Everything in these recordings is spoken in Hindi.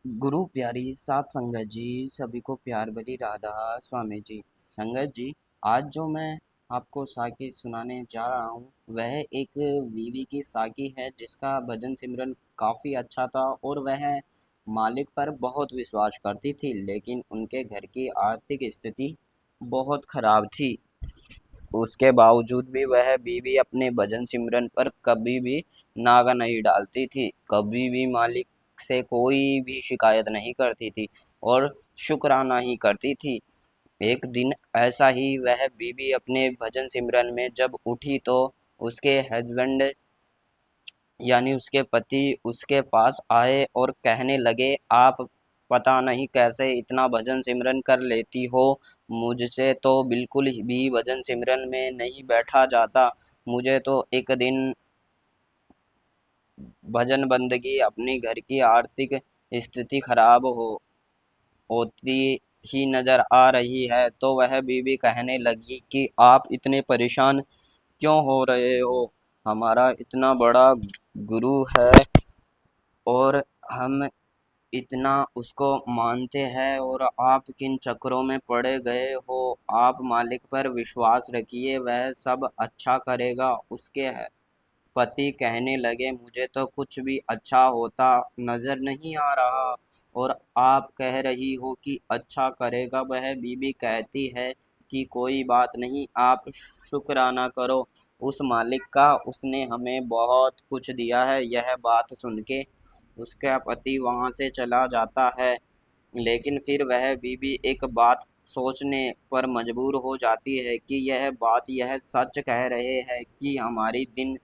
गुरु प्यारी सात संगत जी, सभी को प्यार भरी राधा स्वामी जी। संगत जी, आज जो मैं आपको साखी सुनाने जा रहा हूँ वह एक बीवी की साखी है जिसका भजन सिमरन काफी अच्छा था और वह मालिक पर बहुत विश्वास करती थी, लेकिन उनके घर की आर्थिक स्थिति बहुत खराब थी। उसके बावजूद भी वह बीवी अपने भजन सिमरन पर कभी भी नागा नहीं डालती थी, कभी भी मालिक से कोई भी शिकायत नहीं करती थी और शुक्राना ही करती थी। एक दिन ऐसा ही वह बीवी अपने भजन सिमरन में जब उठी तो उसके हस्बैंड यानी उसके पति उसके पास आए और कहने लगे, आप पता नहीं कैसे इतना भजन सिमरन कर लेती हो। मुझसे तो बिल्कुल भी भजन सिमरन में नहीं बैठा जाता। मुझे तो एक दिन भजन बंदगी अपनी घर की आर्थिक स्थिति खराब होती ही नजर आ रही है। तो वह बीवी कहने लगी कि आप इतने परेशान क्यों हो रहे हो? हमारा इतना बड़ा गुरु है और हम इतना उसको मानते हैं और आप किन चक्करों में पड़े गए हो? आप मालिक पर विश्वास रखिए, वह सब अच्छा करेगा। उसके पति कहने लगे, मुझे तो कुछ भी अच्छा होता नजर नहीं आ रहा और आप कह रही हो कि अच्छा करेगा। वह बीबी कहती है कि कोई बात नहीं, आप शुक्राना करो उस मालिक का, उसने हमें बहुत कुछ दिया है। यह बात सुन के उसका पति वहां से चला जाता है, लेकिन फिर वह बीबी एक बात सोचने पर मजबूर हो जाती है कि यह सच कह रहे हैं कि हमारी दिन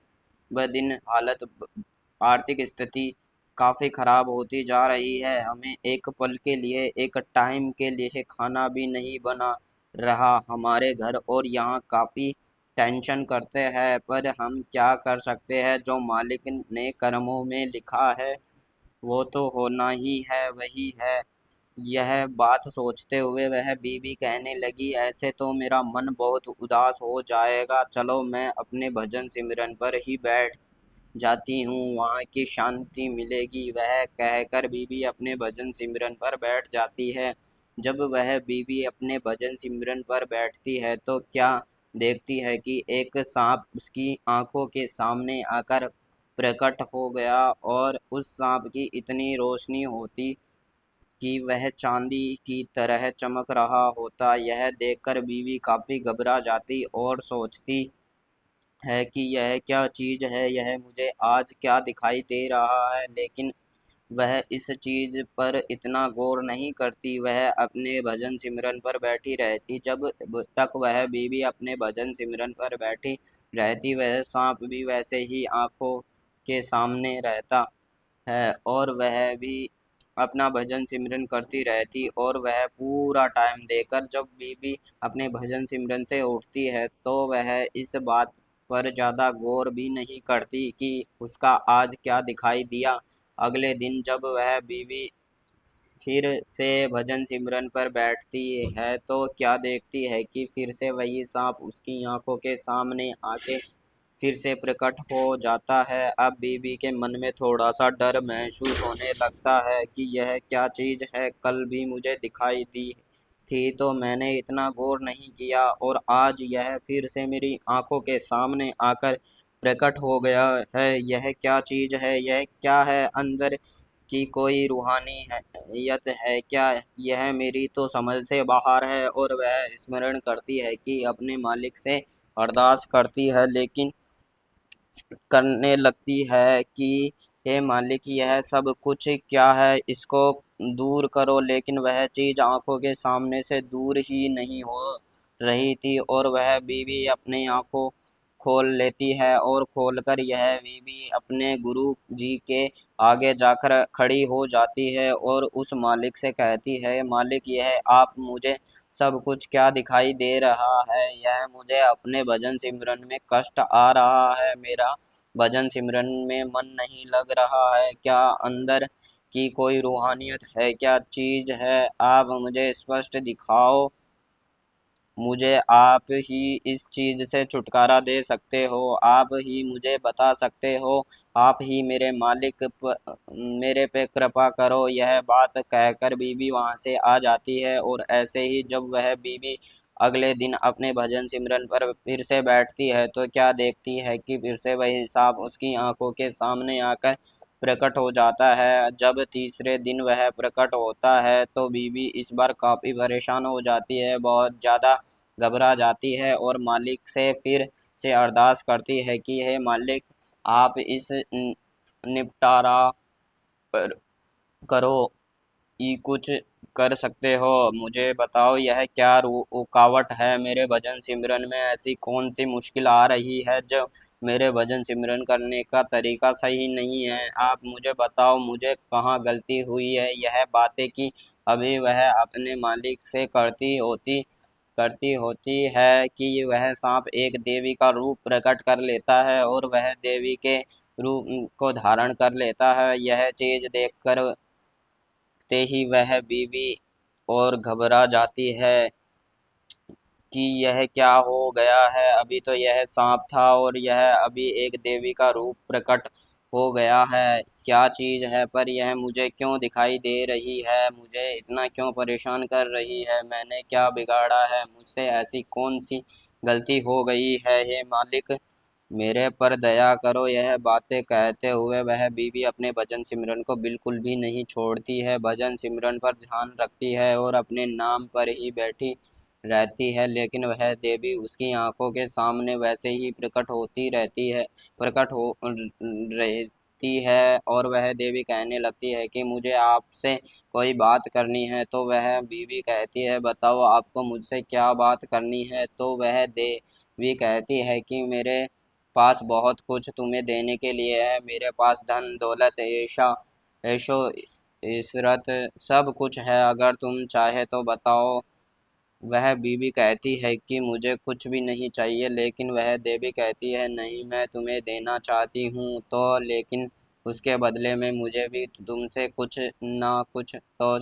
ब दिन आर्थिक स्थिति काफी खराब होती जा रही है। हमें एक पल के लिए, एक टाइम के लिए खाना भी नहीं बना रहा हमारे घर, और यहाँ काफी टेंशन करते हैं, पर हम क्या कर सकते हैं? जो मालिक ने कर्मों में लिखा है वो तो होना ही है, वही है। यह बात सोचते हुए वह बीवी कहने लगी, ऐसे तो मेरा मन बहुत उदास हो जाएगा, चलो मैं अपने भजन सिमरन पर ही बैठ जाती हूँ, वहाँ की शांति मिलेगी। वह कहकर बीवी अपने भजन सिमरन पर बैठ जाती है। जब वह बीवी अपने भजन सिमरन पर बैठती है तो क्या देखती है कि एक सांप उसकी आंखों के सामने आकर प्रकट हो गया, और उस सांप की इतनी रोशनी होती कि वह चांदी की तरह चमक रहा होता। यह देखकर बीवी काफी घबरा जाती और सोचती है कि यह क्या चीज है, यह मुझे आज क्या दिखाई दे रहा है। लेकिन वह इस चीज पर इतना गौर नहीं करती, वह अपने भजन सिमरन पर बैठी रहती। जब तक वह बीवी अपने भजन सिमरन पर बैठी रहती, वह सांप भी वैसे ही आंखों के सामने रहता है और वह भी अपना भजन सिमरन करती रहती। और वह पूरा टाइम देकर जब बीबी अपने भजन सिमरन से उठती है तो वह इस बात पर ज्यादा गौर भी नहीं करती कि उसका आज क्या दिखाई दिया। अगले दिन जब वह बीवी फिर से भजन सिमरन पर बैठती है तो क्या देखती है कि फिर से वही सांप उसकी आंखों के सामने आके फिर से प्रकट हो जाता है। अब बीबी के मन में थोड़ा सा डर महसूस होने लगता है कि यह क्या चीज है, कल भी मुझे दिखाई दी थी तो मैंने इतना गौर नहीं किया, और आज यह फिर से मेरी आंखों के सामने आकर प्रकट हो गया है। यह क्या चीज है? यह क्या है? अंदर की कोई रूहानी हैयत है क्या? यह मेरी तो समझ से बाहर है। और वह स्मरण करती है कि अपने मालिक से अरदास करती है, लेकिन करने लगती है कि हे मालिक, यह सब कुछ क्या है, इसको दूर करो। लेकिन वह चीज आंखों के सामने से दूर ही नहीं हो रही थी, और वह बीवी अपनी आंखों खोल लेती है, और खोलकर यह बीवी अपने गुरु जी के आगे जाकर खड़ी हो जाती है और उस मालिक से कहती है, मालिक, यह आप मुझे सब कुछ क्या दिखाई दे रहा है? यह मुझे अपने भजन सिमरन में कष्ट आ रहा है, मेरा भजन सिमरन में मन नहीं लग रहा है। क्या अंदर की कोई रूहानियत है? क्या चीज है? आप मुझे स्पष्ट दिखाओ। मुझे आप ही इस चीज़ से छुटकारा दे सकते हो, आप ही मुझे बता सकते हो, आप ही मेरे मालिक मेरे पे कृपा करो। यह बात कहकर बीबी वहां से आ जाती है और ऐसे ही जब वह बीबी अगले दिन अपने भजन सिमरन पर फिर से बैठती है तो क्या देखती है कि फिर से वही सांप उसकी आंखों के सामने आकर प्रकट हो जाता है। जब तीसरे दिन वह प्रकट होता है तो बीवी इस बार काफी परेशान हो जाती है, बहुत ज्यादा घबरा जाती है और मालिक से फिर से अरदास करती है कि हे मालिक, आप इस निपटारा पर करो, ही कुछ कर सकते हो। मुझे बताओ यह क्या रुकावट है मेरे भजन सिमरन में, ऐसी कौन सी मुश्किल आ रही है जो मेरे भजन सिमरन करने का तरीका सही नहीं है। आप मुझे बताओ मुझे कहाँ गलती हुई है। यह बातें कि अभी वह अपने मालिक से करती होती है कि वह सांप एक देवी का रूप प्रकट कर लेता है और वह देवी के रूप को धारण कर लेता है। यह चीज देखकर ते ही वह बीवी और घबरा जाती है कि यह क्या हो गया है। अभी तो यह सांप था और यह अभी एक देवी का रूप प्रकट हो गया है। क्या चीज है, पर यह मुझे क्यों दिखाई दे रही है, मुझे इतना क्यों परेशान कर रही है, मैंने क्या बिगाड़ा है, मुझसे ऐसी कौन सी गलती हो गई है। हे मालिक, मेरे पर दया करो। यह बातें कहते हुए वह बीवी अपने भजन सिमरन को बिल्कुल भी नहीं छोड़ती है, भजन सिमरन पर ध्यान रखती है और अपने नाम पर ही बैठी रहती है। लेकिन वह देवी उसकी आंखों के सामने वैसे ही प्रकट हो रहती है और वह देवी कहने लगती है कि मुझे आपसे कोई बात करनी है। तो वह बीवी कहती है, बताओ आपको मुझसे क्या बात करनी है। तो वह देवी कहती है कि मेरे पास बहुत कुछ तुम्हें देने के लिए है, मेरे पास धन दौलत ऐशो इशरत सब कुछ है, अगर तुम चाहे तो बताओ। वह बीवी कहती है कि मुझे कुछ भी नहीं चाहिए, लेकिन वह देवी कहती है नहीं, मैं तुम्हें देना चाहती हूँ तो, लेकिन उसके बदले में मुझे भी तुमसे कुछ ना कुछ तो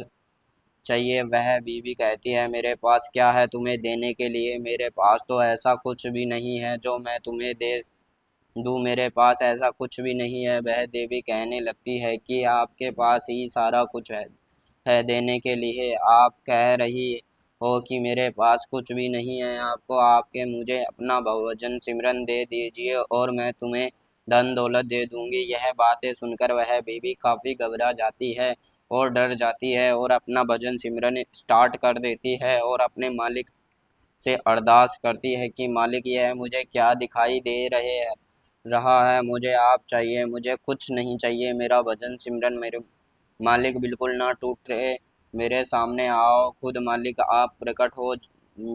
चाहिए। वह बीवी कहती है मेरे पास क्या है तुम्हें देने के लिए, मेरे पास तो ऐसा कुछ भी नहीं है जो मैं तुम्हें दे दूँ, मेरे पास ऐसा कुछ भी नहीं है। वह देवी कहने लगती है कि आपके पास ही सारा कुछ है देने के लिए, आप कह रही हो कि मेरे पास कुछ भी नहीं है, आपको आपके मुझे अपना भजन सिमरन दे दीजिए और मैं तुम्हें धन दौलत दे दूंगी। यह बातें सुनकर वह बीवी काफी घबरा जाती है और डर जाती है और अपना भजन सिमरन स्टार्ट कर देती है और अपने मालिक से अरदास करती है कि मालिक, यह मुझे क्या दिखाई दे रहा है, मुझे आप चाहिए, मुझे कुछ नहीं चाहिए, मेरा भजन सिमरन मेरे मालिक बिल्कुल ना टूटे, मेरे सामने आओ खुद मालिक, आप प्रकट हो,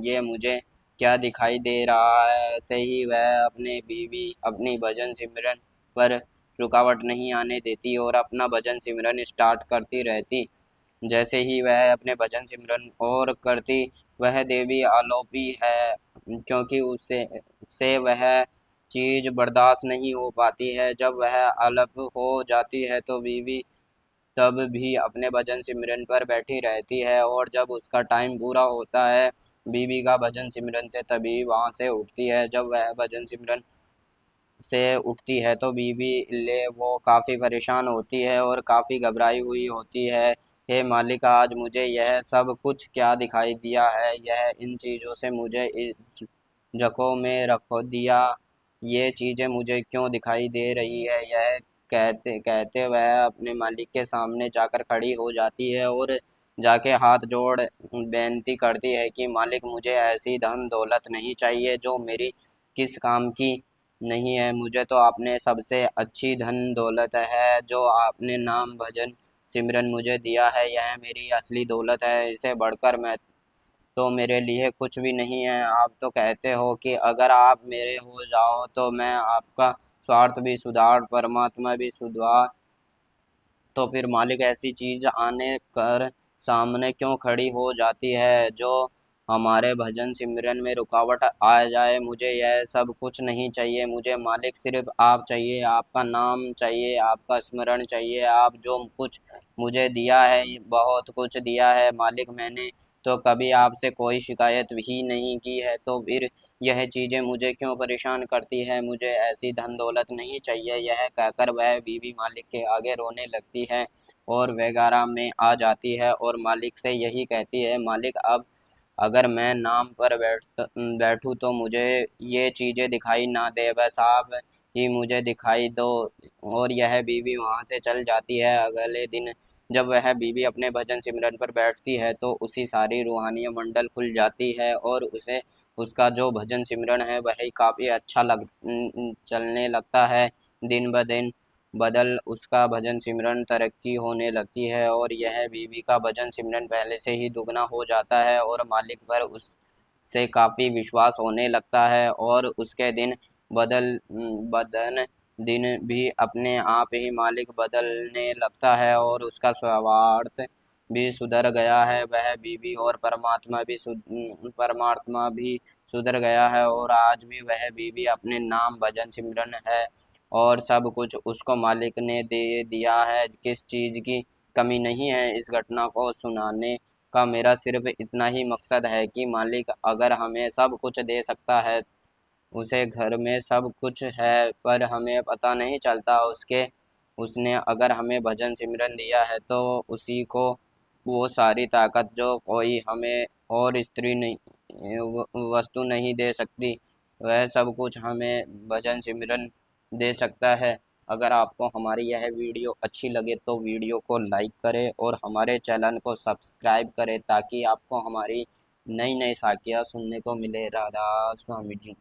ये मुझे क्या दिखाई दे रहा है। ऐसे ही वह अपने बीवी अपनी भजन सिमरन पर रुकावट नहीं आने देती और अपना भजन सिमरन स्टार्ट करती रहती। जैसे ही वह अपने भजन सिमरन और करती, वह देवी आलोपी है, क्योंकि उससे से वह चीज बर्दाश्त नहीं हो पाती है। जब वह अलप हो जाती है तो बीवी तब भी अपने भजन सिमरन पर बैठी रहती है और जब उसका टाइम पूरा होता है बीवी का भजन सिमरन से, तभी वहां से उठती है। जब वह भजन सिमरन से उठती है तो बीवी ले वो काफ़ी परेशान होती है और काफ़ी घबराई हुई होती है। हे मालिक, आज मुझे यह सब कुछ क्या दिखाई दिया है, यह इन चीज़ों से मुझे इस जगहों में रख दिया, ये चीज़ें मुझे क्यों दिखाई दे रही है। यह कहते कहते वह अपने मालिक के सामने जाकर खड़ी हो जाती है और जाके हाथ जोड़ बेनती करती है कि मालिक, मुझे ऐसी धन दौलत नहीं चाहिए जो मेरी किस काम की नहीं है। मुझे तो आपने सबसे अच्छी धन दौलत है जो आपने नाम भजन सिमरन मुझे दिया है, यह मेरी असली दौलत है, इसे बढ़कर मैं तो मेरे लिए कुछ भी नहीं है। आप तो कहते हो कि अगर आप मेरे हो जाओ तो मैं आपका स्वार्थ भी सुधार, परमात्मा भी सुधार, तो फिर मालिक ऐसी चीज आने कर सामने क्यों खड़ी हो जाती है जो हमारे भजन सिमरन में रुकावट आ जाए। मुझे यह सब कुछ नहीं चाहिए। मुझे मालिक सिर्फ आप चाहिए, आपका नाम चाहिए, आपका स्मरण चाहिए। आप जो कुछ मुझे दिया है, बहुत कुछ दिया है मालिक। मैंने तो कभी आपसे कोई शिकायत भी नहीं की है, तो फिर यह चीज़ें मुझे क्यों परेशान करती है। मुझे ऐसी धन दौलत नहीं चाहिए। यह कहकर वह बीवी मालिक के आगे रोने लगती है और वगैरह में आ जाती है और मालिक से यही कहती है, मालिक अब अगर मैं नाम पर बैठूं तो मुझे ये चीज़ें दिखाई ना दे, बस आप ही मुझे दिखाई दो। और यह बीवी वहाँ से चल जाती है। अगले दिन जब वह बीवी अपने भजन सिमरन पर बैठती है तो उसी सारी रूहानी मंडल खुल जाती है और उसे उसका जो भजन सिमरन है वही काफ़ी अच्छा चलने लगता है। दिन ब दिन बदल उसका भजन सिमरन तरक्की होने लगती है और यह बीवी का भजन सिमरन पहले से ही दुगना हो जाता है और मालिक पर उससे काफ़ी विश्वास होने लगता है और उसके दिन बदन दिन भी अपने आप ही मालिक बदलने लगता है और उसका स्वार्थ भी सुधर गया है। वह बीवी और परमात्मा भी सुधर गया है और आज भी वह बीवी अपने नाम भजन सिमरन है और सब कुछ उसको मालिक ने दे दिया है। किस चीज़ की कमी नहीं है। इस घटना को सुनाने का मेरा सिर्फ इतना ही मकसद है कि मालिक अगर हमें सब कुछ दे सकता है, उसे घर में सब कुछ है, पर हमें पता नहीं चलता उसके। उसने अगर हमें भजन सिमरन दिया है तो उसी को वो सारी ताकत जो कोई हमें और स्त्री नहीं वस्तु नहीं दे सकती, वह सब कुछ हमें भजन सिमरन दे सकता है। अगर आपको हमारी यह वीडियो अच्छी लगे तो वीडियो को लाइक करें और हमारे चैनल को सब्सक्राइब करें ताकि आपको हमारी नई नई साखियाँ सुनने को मिले। राधा स्वामी जी।